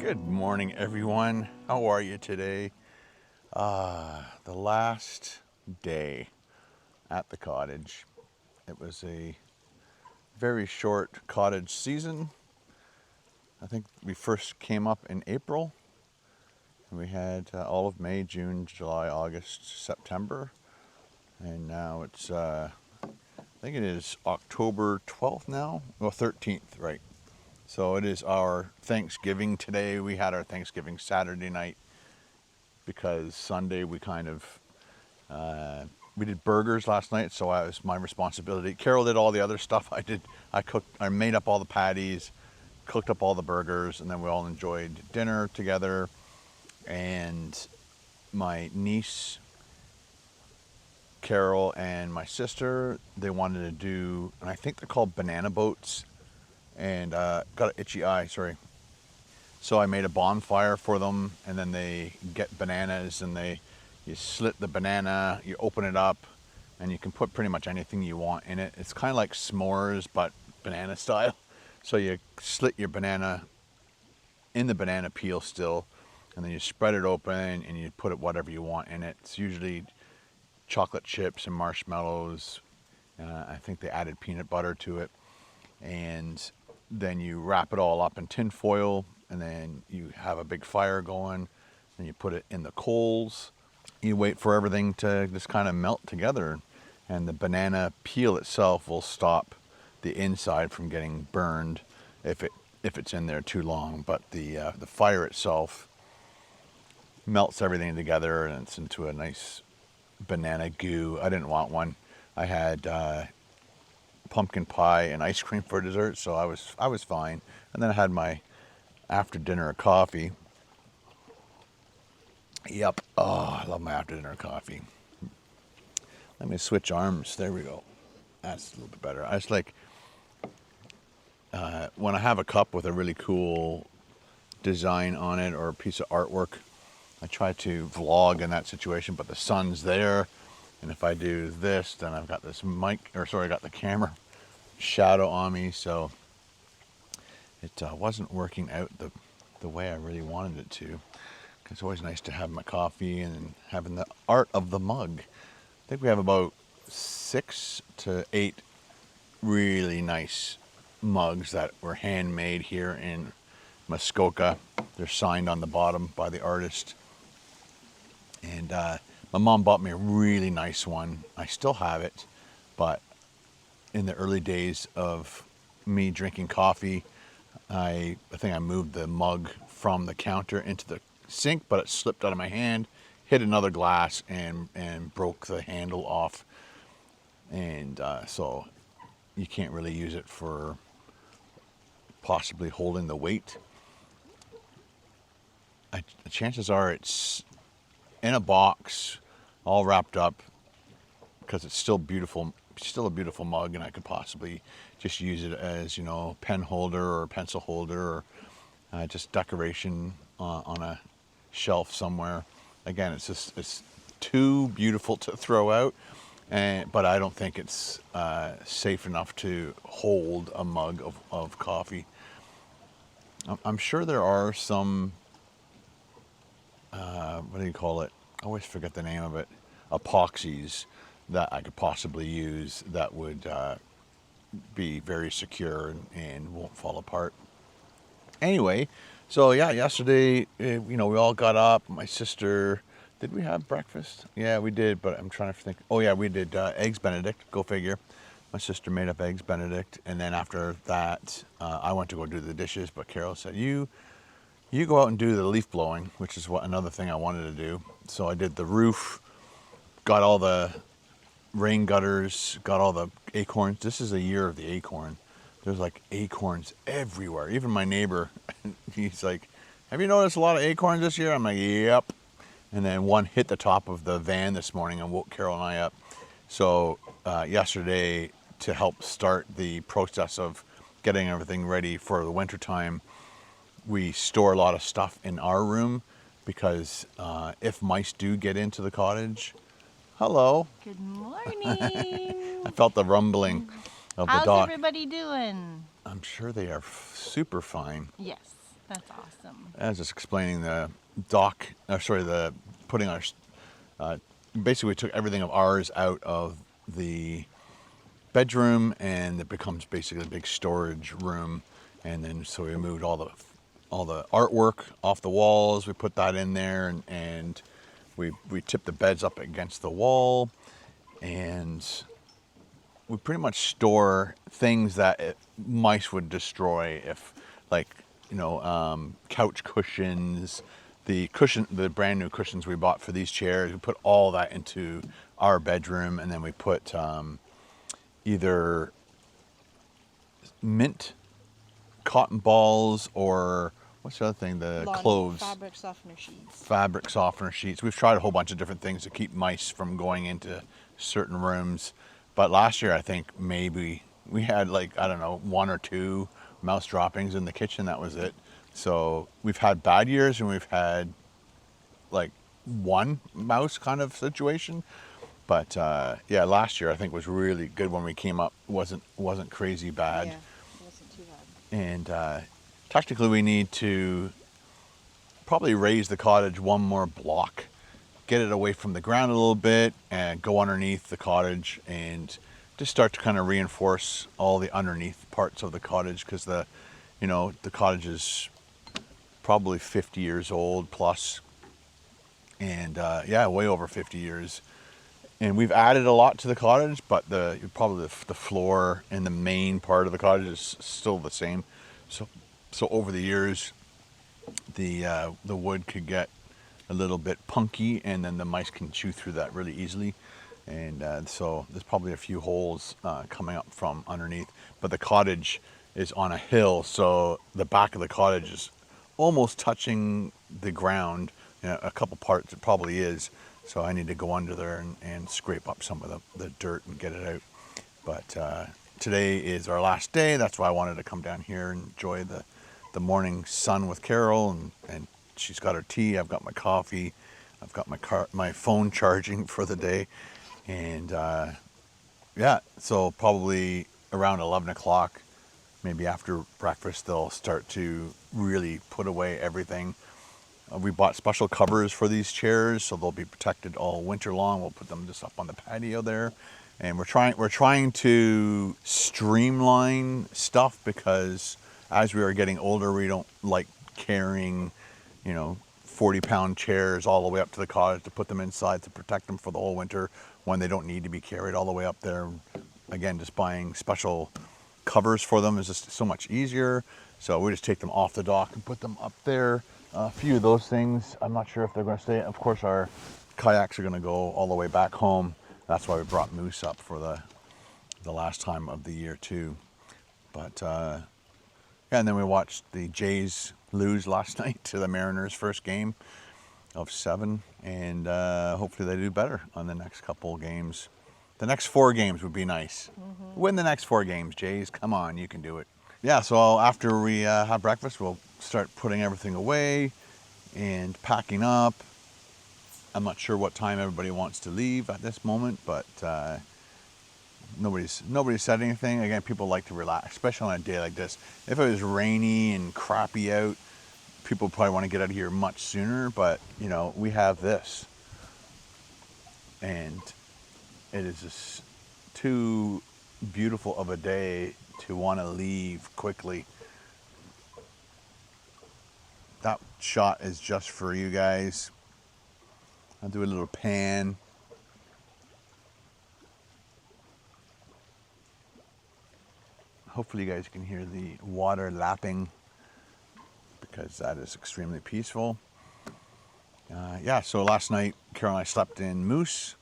Good morning, everyone. How are you today? The last day at the cottage. It was a very short cottage season. I think we first came up in April. And we had all of May, June, July, August, September. And now it's, I think it is October 12th now. Well, 13th, right. So it is our Thanksgiving today. We had our Thanksgiving Saturday night because Sunday we kind of we did burgers last night, so it was my responsibility. Carol did all the other stuff. I made up all the patties, cooked up all the burgers, and then we all enjoyed dinner together. And my niece Carol and my sister, they wanted to do, and I think they're called banana boats, and got an itchy eye, sorry. So I made a bonfire for them, and then they get bananas, and you slit the banana, you open it up, and you can put pretty much anything you want in it. It's kind of like s'mores, but banana style. So you slit your banana in the banana peel still, and then you spread it open, and you put it whatever you want in it. It's usually chocolate chips and marshmallows. I think they added peanut butter to it. And then you wrap it all up in tin foil, and then you have a big fire going, and you put it in the coals. You wait for everything to just kind of melt together, and the banana peel itself will stop the inside from getting burned if it's in there too long. But the fire itself melts everything together, and it's into a nice banana goo. I didn't want one. I had pumpkin pie and ice cream for dessert, so I was fine. And then I had my after dinner coffee. Yep. Oh, I love my after dinner coffee. Let me switch arms. There we go. That's a little bit better. I just like when I have a cup with a really cool design on it or a piece of artwork, I try to vlog in that situation, but the sun's there. And if I do this, then I've got this I got the camera shadow on me, so it wasn't working out the way I really wanted it to. It's always nice to have my coffee and having the art of the mug. I think we have about 6 to 8 really nice mugs that were handmade here in Muskoka. They're signed on the bottom by the artist. And my mom bought me a really nice one. I still have it, but in the early days of me drinking coffee, I think I moved the mug from the counter into the sink, but it slipped out of my hand, hit another glass, and broke the handle off. And so you can't really use it for possibly holding the weight. Chances are it's in a box, all wrapped up, because it's still beautiful, still a beautiful mug, and I could possibly just use it as, pen holder or pencil holder, or just decoration on a shelf somewhere. Again, it's too beautiful to throw out, but I don't think it's safe enough to hold a mug of coffee. I'm sure there are some, what do you call it? I always forget the name of it. Epoxies that I could possibly use that would be very secure and won't fall apart. Anyway, so yeah, yesterday, we all got up. My sister, did we have breakfast? Yeah, we did, but I'm trying to think. Oh yeah, we did eggs Benedict, go figure. My sister made up eggs Benedict, and then after that, I went to go do the dishes, but Carol said, you go out and do the leaf blowing, which is another thing I wanted to do. So I did the roof, got all the rain gutters, got all the acorns. This is a year of the acorn. There's like acorns everywhere. Even my neighbor, he's like, have you noticed a lot of acorns this year? I'm like, yep. And then one hit the top of the van this morning and woke Carol and I up. So yesterday, to help start the process of getting everything ready for the winter time, we store a lot of stuff in our room because if mice do get into the cottage, hello. Good morning. I felt the rumbling of the dog. How's everybody doing? I'm sure they are super fine. Yes. That's awesome. I was just explaining the dock, the putting our, basically we took everything of ours out of the bedroom and it becomes basically a big storage room. And then so we moved all the artwork off the walls. We put that in there and we tipped the beds up against the wall, and we pretty much store things that mice would destroy if, like, couch cushions, the brand new cushions we bought for these chairs. We put all that into our bedroom, and then we put either mint cotton balls or what's the other thing? The clothes. Fabric softener sheets. Fabric softener sheets. We've tried a whole bunch of different things to keep mice from going into certain rooms. But last year, I think maybe we had, like, I don't know, 1 or 2 mouse droppings in the kitchen. That was it. So we've had bad years and we've had like 1 mouse kind of situation. But yeah, last year I think was really good when we came up. Wasn't crazy bad. Yeah, it wasn't too bad. And technically we need to probably raise the cottage 1 more block, get it away from the ground a little bit, and go underneath the cottage and just start to kind of reinforce all the underneath parts of the cottage, because the cottage is probably 50 years old plus, and yeah, way over 50 years. And we've added a lot to the cottage, but the floor and the main part of the cottage is still the same. So over the years, the wood could get a little bit punky, and then the mice can chew through that really easily. And so there's probably a few holes coming up from underneath. But the cottage is on a hill, so the back of the cottage is almost touching the ground. A couple parts it probably is. So I need to go under there and scrape up some of the dirt and get it out. But today is our last day. That's why I wanted to come down here and enjoy the morning sun with Carol. And she's got her tea. I've got my coffee. I've got my phone charging for the day. And yeah, so probably around 11 o'clock, maybe after breakfast, they'll start to really put away everything. We bought special covers for these chairs, so they'll be protected all winter long. We'll put them just up on the patio there. And we're trying to streamline stuff, because as we are getting older, we don't like carrying, 40-pound chairs all the way up to the cottage to put them inside to protect them for the whole winter when they don't need to be carried all the way up there. Again, just buying special covers for them is just so much easier. So we just take them off the dock and put them up there. A few of those things, I'm not sure if they're going to stay. Of course, our kayaks are going to go all the way back home. That's why we brought Moose up for the last time of the year too. But yeah, and then we watched the Jays lose last night to the Mariners' first game of 7, and hopefully they do better on the next couple games. The next 4 games would be nice. Mm-hmm. Win the next 4 games, Jays. Come on, you can do it. Yeah, so after we have breakfast, we'll start putting everything away and packing up. I'm not sure what time everybody wants to leave at this moment, but nobody's said anything. Again, people like to relax, especially on a day like this. If it was rainy and crappy out, people probably want to get out of here much sooner, but we have this, and it is just too beautiful of a day to want to leave quickly. That shot is just for you guys. I'll do a little pan. Hopefully you guys can hear the water lapping, because that is extremely peaceful. Yeah, so last night Carol and I slept in Moose,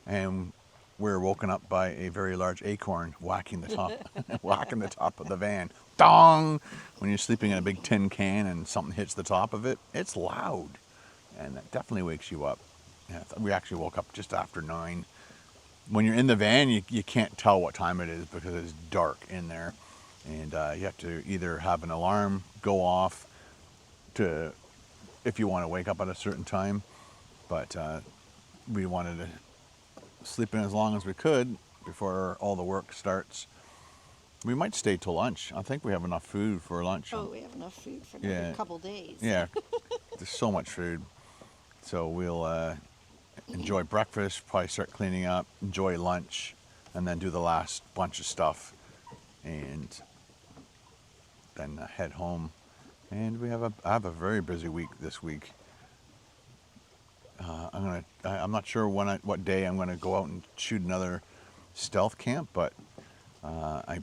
and we were woken up by a very large acorn whacking the top of the van. Dong! When you're sleeping in a big tin can and something hits the top of it, it's loud, and that definitely wakes you up. Yeah, we actually woke up just after 9. When you're in the van, you can't tell what time it is because it's dark in there, and you have to either have an alarm go off if you want to wake up at a certain time, but we wanted to sleep in as long as we could before all the work starts. We might stay till lunch. I think we have enough food for lunch. Oh, we have enough food for another Yeah. couple days. Yeah, there's so much food. So we'll enjoy breakfast, probably start cleaning up, enjoy lunch, and then do the last bunch of stuff, and then head home. And I have a very busy week this week. I'm not sure what day I'm gonna go out and shoot another stealth camp, but I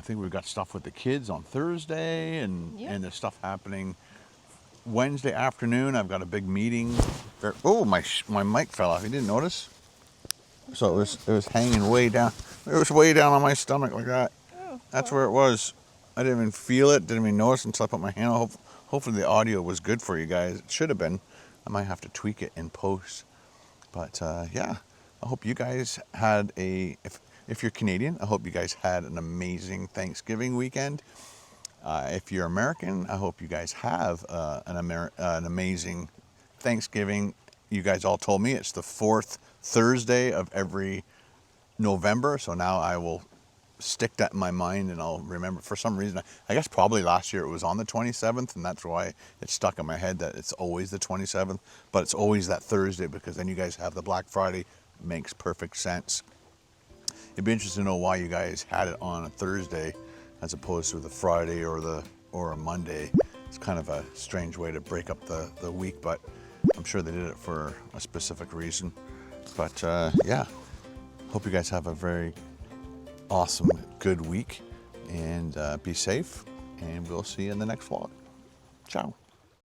think we've got stuff with the kids on Thursday, and Yep. and there's stuff happening Wednesday afternoon. I've got a big meeting. Oh, my mic fell off. You didn't notice? So it was hanging way down. It was way down on my stomach like that. Oh, That's well, where it was. I didn't even feel it. Didn't even notice until I put my hand on. Hopefully the audio was good for you guys. It should have been. I might have to tweak it in post. But yeah, I hope you guys had if you're Canadian, I hope you guys had an amazing Thanksgiving weekend. If you're American, I hope you guys have an amazing Thanksgiving. You guys all told me it's the fourth Thursday of every November, so now I will stick that in my mind and I'll remember. For some reason, I guess probably last year it was on the 27th, and that's why it stuck in my head that it's always the 27th, but it's always that Thursday because then you guys have the Black Friday. Makes perfect sense. It'd be interesting to know why you guys had it on a Thursday as opposed to the Friday or a Monday. It's kind of a strange way to break up the week, but I'm sure they did it for a specific reason. But yeah, hope you guys have a very awesome, good week, and be safe, and we'll see you in the next vlog. Ciao.